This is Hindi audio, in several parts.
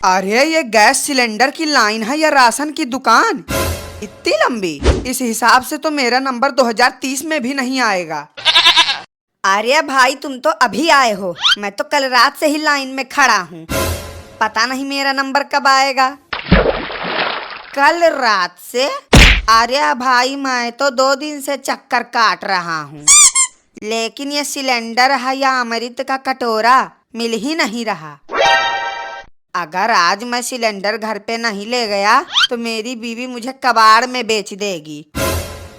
अरे ये गैस सिलेंडर की लाइन है या राशन की दुकान? इतनी लंबी? इस हिसाब से तो मेरा नंबर 2030 में भी नहीं आएगा। अरे भाई तुम तो अभी आए हो, मैं तो कल रात से ही लाइन में खड़ा हूँ। पता नहीं मेरा नंबर कब आएगा। कल रात से? अरे भाई मैं तो 2 दिन से चक्कर काट रहा हूँ, लेकिन ये सिलेंडर है या अमृत का कटोरा मिल ही नहीं रहा। अगर आज मैं सिलेंडर घर पे नहीं ले गया तो मेरी बीवी मुझे कबाड़ में बेच देगी।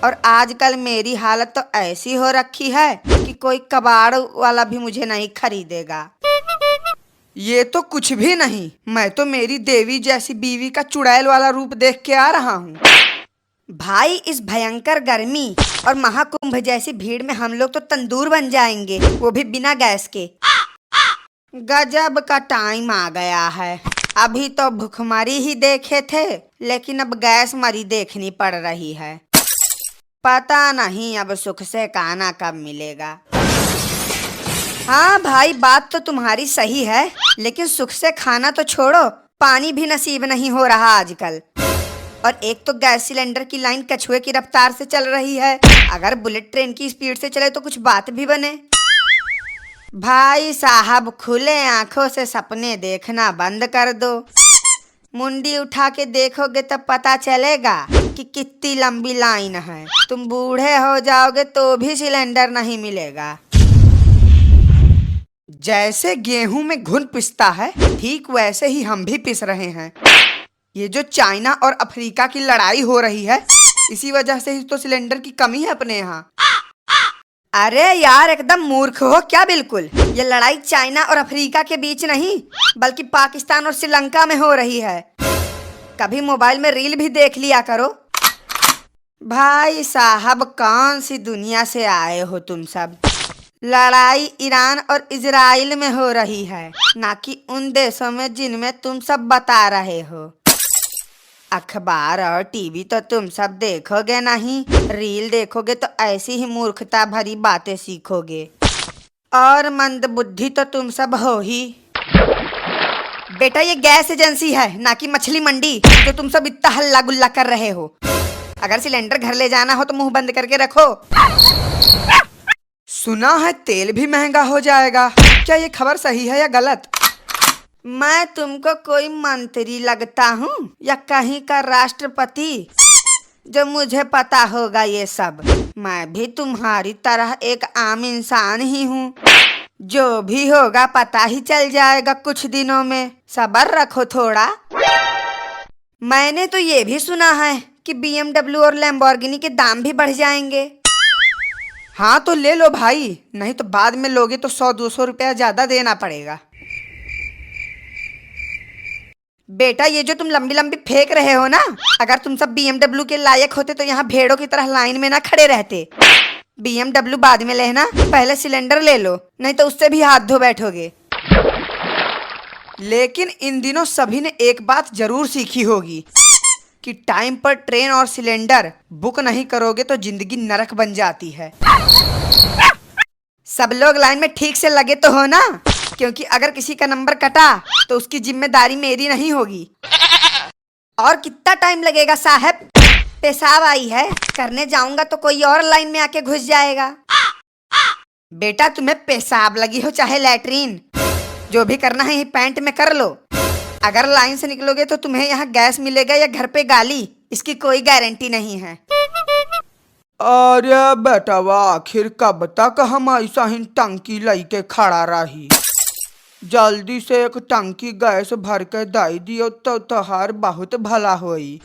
और आजकल मेरी हालत तो ऐसी हो रखी है कि कोई कबाड़ वाला भी मुझे नहीं खरीदेगा। ये तो कुछ भी नहीं, मैं तो मेरी देवी जैसी बीवी का चुड़ैल वाला रूप देख के आ रहा हूँ। भाई इस भयंकर गर्मी और महाकुंभ जैसी भीड़ में हम लोग तो तंदूर बन जाएंगे, वो भी बिना गैस के। गजब का टाइम आ गया है। अभी तो भूखमरी ही देखे थे, लेकिन अब गैस मरी देखनी पड़ रही है। पता नहीं अब सुख से खाना कब मिलेगा। हाँ भाई बात तो तुम्हारी सही है, लेकिन सुख से खाना तो छोड़ो, पानी भी नसीब नहीं हो रहा आजकल। और एक तो गैस सिलेंडर की लाइन कछुए की रफ्तार से चल रही है, अगर बुलेट ट्रेन की स्पीड से चले तो कुछ बात भी बने। भाई साहब खुले आंखों से सपने देखना बंद कर दो। मुंडी उठा के देखोगे तब पता चलेगा कि कितनी लंबी लाइन है। तुम बूढ़े हो जाओगे तो भी सिलेंडर नहीं मिलेगा। जैसे गेहूं में घुन पिसता है, ठीक वैसे ही हम भी पिस रहे हैं। ये जो चाइना और अफ्रीका की लड़ाई हो रही है, इसी वजह से ही तो सिलेंडर की कमी है अपने यहाँ। अरे यार एकदम मूर्ख हो क्या बिल्कुल। ये लड़ाई चाइना और अफ्रीका के बीच नहीं, बल्कि पाकिस्तान और श्रीलंका में हो रही है। कभी मोबाइल में रील भी देख लिया करो। भाई साहब कौन सी दुनिया से आए हो तुम सब। लड़ाई ईरान और इजराइल में हो रही है, ना कि उन देशों में जिनमें तुम सब बता रहे हो। अखबार और टीवी तो तुम सब देखोगे नहीं, रील देखोगे तो ऐसी ही मूर्खता भरी बातें सीखोगे। और मंदबुद्धि तो तुम सब हो ही। बेटा ये गैस एजेंसी है, ना कि मछली मंडी जो तुम सब इतना हल्ला गुल्ला कर रहे हो। अगर सिलेंडर घर ले जाना हो तो मुंह बंद करके रखो। सुना है तेल भी महंगा हो जाएगा, क्या ये खबर सही है या गलत? मैं तुमको कोई मंत्री लगता हूँ या कहीं का राष्ट्रपति जो मुझे पता होगा ये सब? मैं भी तुम्हारी तरह एक आम इंसान ही हूँ। जो भी होगा पता ही चल जाएगा कुछ दिनों में, सब्र रखो थोड़ा। मैंने तो ये भी सुना है कि BMW और लैम्बोर्गिनी के दाम भी बढ़ जाएंगे। हाँ तो ले लो भाई, नहीं तो बाद में लोगे तो 100-200 रुपया ज्यादा देना पड़ेगा। बेटा ये जो तुम लंबी लंबी फेंक रहे हो ना, अगर तुम सब BMW के लायक होते तो यहाँ भेड़ों की तरह लाइन में ना खड़े रहते। BMW बाद में लेना, पहले सिलेंडर ले लो, नहीं तो उससे भी हाथ धो बैठोगे। लेकिन इन दिनों सभी ने एक बात जरूर सीखी होगी कि टाइम पर ट्रेन और सिलेंडर बुक नहीं करोगे तो जिंदगी नरक बन जाती है। सब लोग लाइन में ठीक से लगे तो हो ना, क्योंकि अगर किसी का नंबर कटा तो उसकी जिम्मेदारी मेरी नहीं होगी। और कितना टाइम लगेगा साहब? पेशाब आई है, करने जाऊंगा तो कोई और लाइन में आके घुस जाएगा। बेटा तुम्हें पेशाब लगी हो चाहे लैट्रीन, जो भी करना है ये पैंट में कर लो। अगर लाइन से निकलोगे तो तुम्हें यहाँ गैस मिलेगा या घर पे गाली, इसकी कोई गारंटी नहीं है। अरे बेटा आखिर कब तक हम ऐसा ही टंकी लेके खड़ा रही? जल्दी से एक टंकी गैस भर के दे दियो तो तोहार बहुत भला होई।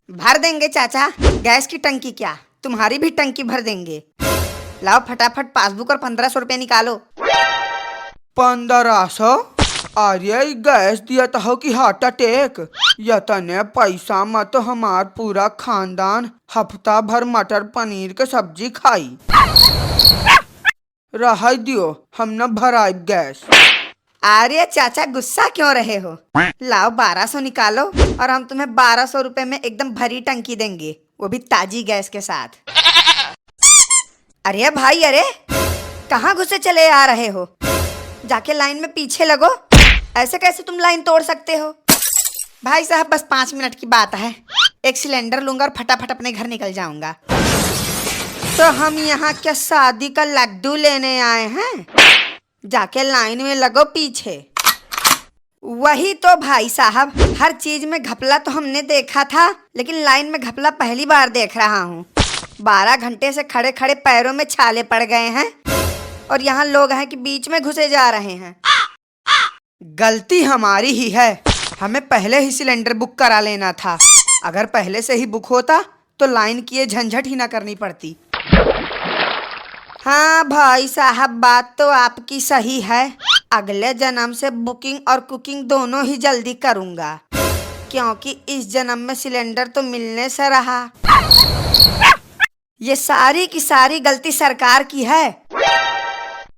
भर देंगे चाचा, गैस की टंकी क्या तुम्हारी भी टंकी भर देंगे। लाओ फटाफट पासबुक और 1500 रुपये निकालो। 1500? अरे गैस दिया हो कि हार्ट अटैक? यतने पैसा में तो हमार पूरा खानदान हफ्ता भर मटर पनीर के सब्जी खाई। रह दियो, हम न भराई गैस। अरे चाचा गुस्सा क्यों रहे हो? लाओ 1200 निकालो और हम तुम्हें 1200 रुपए में एकदम भरी टंकी देंगे, वो भी ताजी गैस के साथ। अरे भाई अरे कहाँ घुसे चले आ रहे हो? जाके लाइन में पीछे लगो। ऐसे कैसे तुम लाइन तोड़ सकते हो? भाई साहब बस 5 मिनट की बात है, एक सिलेंडर लूंगा और फटाफट अपने घर निकल जाऊंगा। तो हम यहाँ क्या शादी का लड्डू लेने आए हैं? जाके लाइन में लगो पीछे। वही तो भाई साहब, हर चीज में घपला तो हमने देखा था, लेकिन लाइन में घपला पहली बार देख रहा हूँ। 12 घंटे से खड़े खड़े पैरों में छाले पड़ गए हैं और यहाँ लोग हैं कि बीच में घुसे जा रहे हैं। गलती हमारी ही है, हमें पहले ही सिलेंडर बुक करा लेना था। अगर पहले से ही बुक होता तो लाइन की ये झंझट ही ना करनी पड़ती। हाँ भाई साहब, बात तो आपकी सही है। अगले जन्म से बुकिंग और कुकिंग दोनों ही जल्दी करूँगा, क्योंकि इस जन्म में सिलेंडर तो मिलने से रहा। ये सारी की सारी गलती सरकार की है।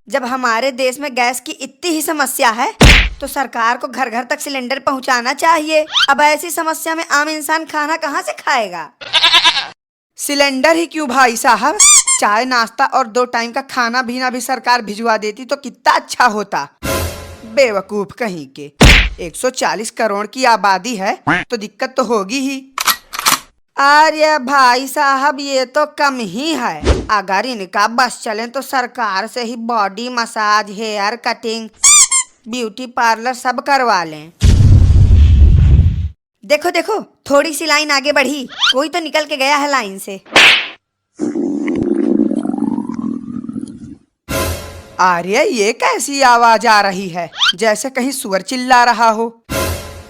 जब हमारे देश में गैस की इतनी ही समस्या है तो सरकार को घर घर तक सिलेंडर पहुंचाना चाहिए। अब ऐसी समस्या में आम इंसान खाना कहाँ से खाएगा? सिलेंडर ही क्यों भाई साहब, चाय नाश्ता और 2 टाइम का खाना भी सरकार भिजवा देती तो कितना अच्छा होता। बेवकूफ कहीं के, 140 करोड़ की आबादी है तो दिक्कत तो होगी ही। अरे भाई साहब, ये तो कम ही है। अगर इनका बस चले तो सरकार से ही body massage, hair cutting, beauty parlour सब करवा लें। देखो देखो, थोड़ी सी लाइन आगे बढ़ी, कोई तो निकल के गया है लाइन से। आर्य, ये कैसी आवाज आ रही है, जैसे कहीं सुअर चिल्ला रहा हो।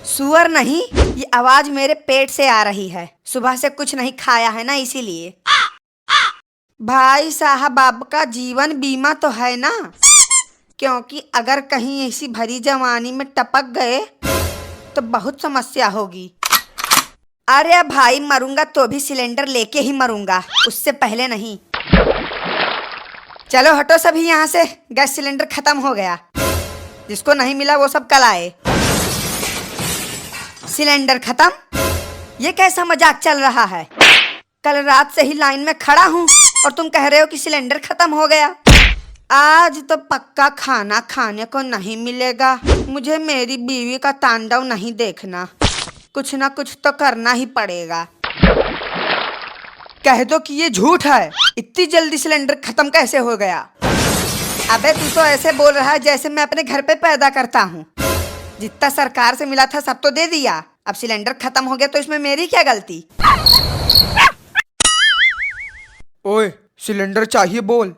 सुअर नहीं, ये आवाज मेरे पेट से आ रही है। सुबह से कुछ नहीं खाया है ना, इसीलिए। भाई साहब, आपका जीवन बीमा तो है ना? क्योंकि अगर कहीं ऐसी भरी जवानी में टपक गए तो बहुत समस्या होगी। अरे भाई, मरूंगा तो भी सिलेंडर लेके ही मरूंगा, उससे पहले नहीं। चलो हटो सभी यहाँ से, गैस सिलेंडर खत्म हो गया। जिसको नहीं मिला वो सब कल आए। सिलेंडर खत्म? ये कैसा मजाक चल रहा है? कल रात से ही लाइन में खड़ा हूँ और तुम कह रहे हो कि सिलेंडर खत्म हो गया। आज तो पक्का खाना खाने को नहीं मिलेगा। मुझे मेरी बीवी का तांडव नहीं देखना, कुछ ना कुछ तो करना ही पड़ेगा। कह दो कि ये झूठ है, इतनी जल्दी सिलेंडर खत्म कैसे हो गया? अबे तू तो ऐसे बोल रहा है जैसे मैं अपने घर पे पैदा करता हूँ। जितना सरकार से मिला था सब तो दे दिया, अब सिलेंडर खत्म हो गया तो इसमें मेरी क्या गलती? ओए, सिलेंडर चाहिए बोल।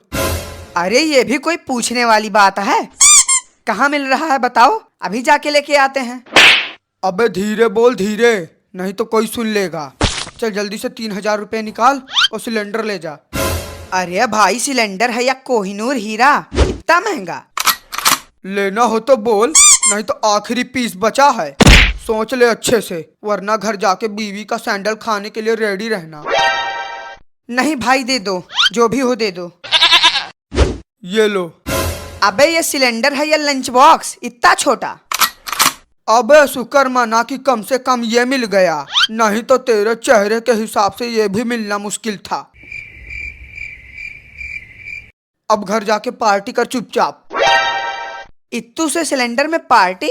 अरे ये भी कोई पूछने वाली बात है? कहाँ मिल रहा है बताओ, अभी जाके लेके आते हैं। अबे धीरे बोल, धीरे, नहीं तो कोई सुन लेगा। चल जल्दी से 3000 रुपए निकाल और सिलेंडर ले जा। अरे भाई, सिलेंडर है या कोहिनूर हीरा, इतना महंगा? लेना हो तो बोल, नहीं तो आखिरी पीस बचा है, सोच ले अच्छे से, वरना घर जाके बीवी का सैंडल खाने के लिए रेडी रहना। नहीं भाई, दे दो, जो भी हो दे दो। ये लो। अबे ये सिलेंडर है या लंच बॉक्स, इतना छोटा? अबे शुक्र मना कि कम से कम ये मिल गया, नहीं तो तेरे चेहरे के हिसाब से ये भी मिलना मुश्किल था। अब घर जाके पार्टी कर चुपचाप। इत्तू से सिलेंडर में पार्टी?